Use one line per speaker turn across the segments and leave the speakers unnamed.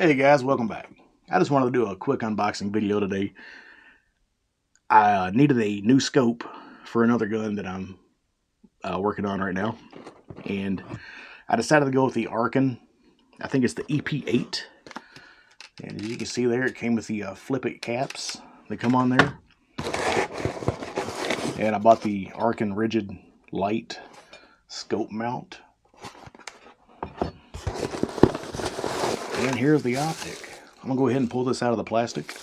Hey guys, welcome back. I just wanted to do a quick unboxing video today. I needed a new scope for another gun that I'm working on right now, and I decided to go with the Arken. I think it's the EP8, and as you can see there, it came with the flip it caps that come on there, and I bought the Arken Rigid Light scope mount, and here's the optic. I'm gonna go ahead and pull this out of the plastic.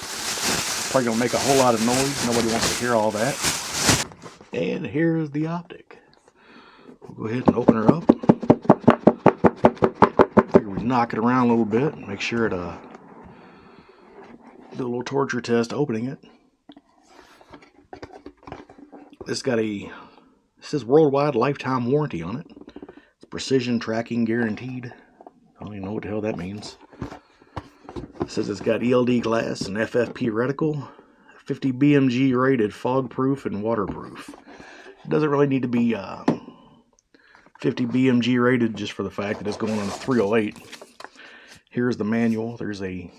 Probably gonna make a whole lot of noise. Nobody wants to hear all that. And here's the optic. We'll go ahead and open her up. Figure we knock it around a little bit and make sure to do a little torture test opening it. This got it says worldwide lifetime warranty on it. It's precision tracking guaranteed. I don't even know what the hell that means. It says it's got ELD glass and FFP reticle, 50 BMG rated, fog proof and waterproof. It doesn't really need to be 50 BMG rated just for the fact that it's going on a 308. Here's the manual. There's a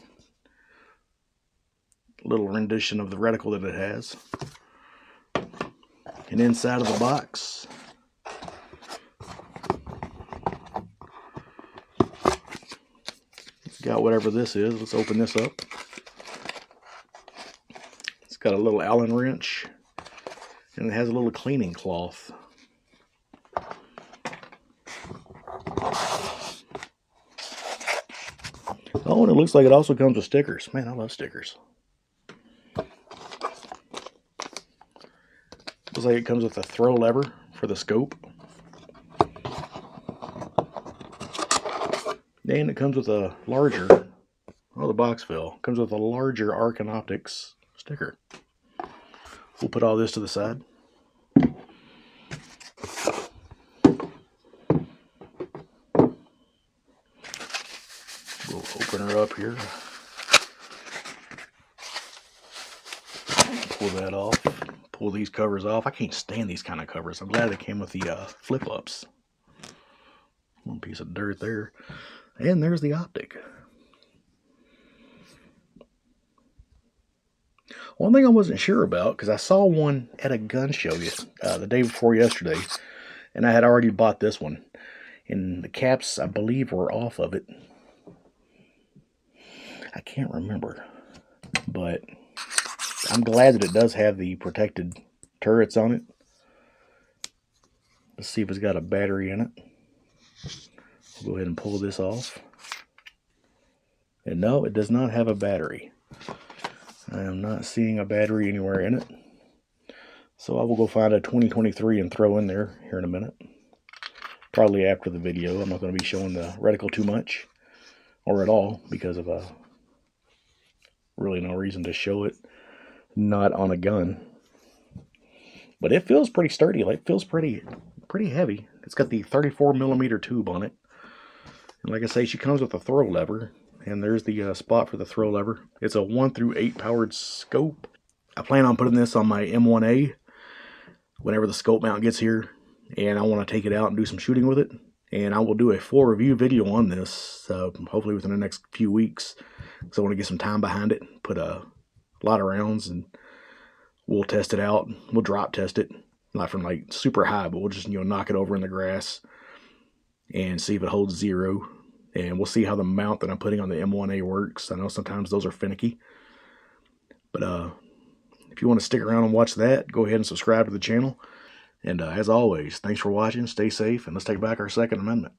little rendition of the reticle that it has. And inside of the box, got whatever this is. Let's open this up. It's got a little Allen wrench, and it has a little cleaning cloth. Oh, and it looks like it also comes with stickers. Man, I love stickers. Looks like it comes with a throw lever for the scope. And it comes with a larger, oh, the box fell. Comes with a larger Arken Optics sticker. We'll put all this to the side. We'll open her up here. Pull that off. Pull these covers off. I can't stand these kind of covers. I'm glad they came with the flip-ups. One piece of dirt there. And there's the optic. One thing I wasn't sure about, because I saw one at a gun show the day before yesterday, and I had already bought this one. And the caps, I believe, were off of it. I can't remember. But I'm glad that it does have the protected turrets on it. Let's see if it's got a battery in it. We'll go ahead and pull this off. And no, it does not have a battery. I am not seeing a battery anywhere in it. So I will go find a 2023 and throw in there here in a minute. Probably after the video. I'm not going to be showing the reticle too much. Or at all. Because of really no reason to show it not on a gun. But it feels pretty sturdy. Like, it feels pretty heavy. It's got the 34mm tube on it. And like I say, she comes with a throw lever, and there's the spot for the throw lever. It's a 1 through 8 powered scope. I plan on putting this on my M1A whenever the scope mount gets here, and I want to take it out and do some shooting with it. And I will do a full review video on this, hopefully within the next few weeks, because I want to get some time behind it, put a lot of rounds, and we'll test it out. We'll drop test it, not from like super high, but we'll just knock it over in the grass and see if it holds 0. And we'll see how the mount that I'm putting on the M1A works. I know sometimes those are finicky. But if you want to stick around and watch that, go ahead and subscribe to the channel. And as always, thanks for watching. Stay safe, and let's take back our Second Amendment.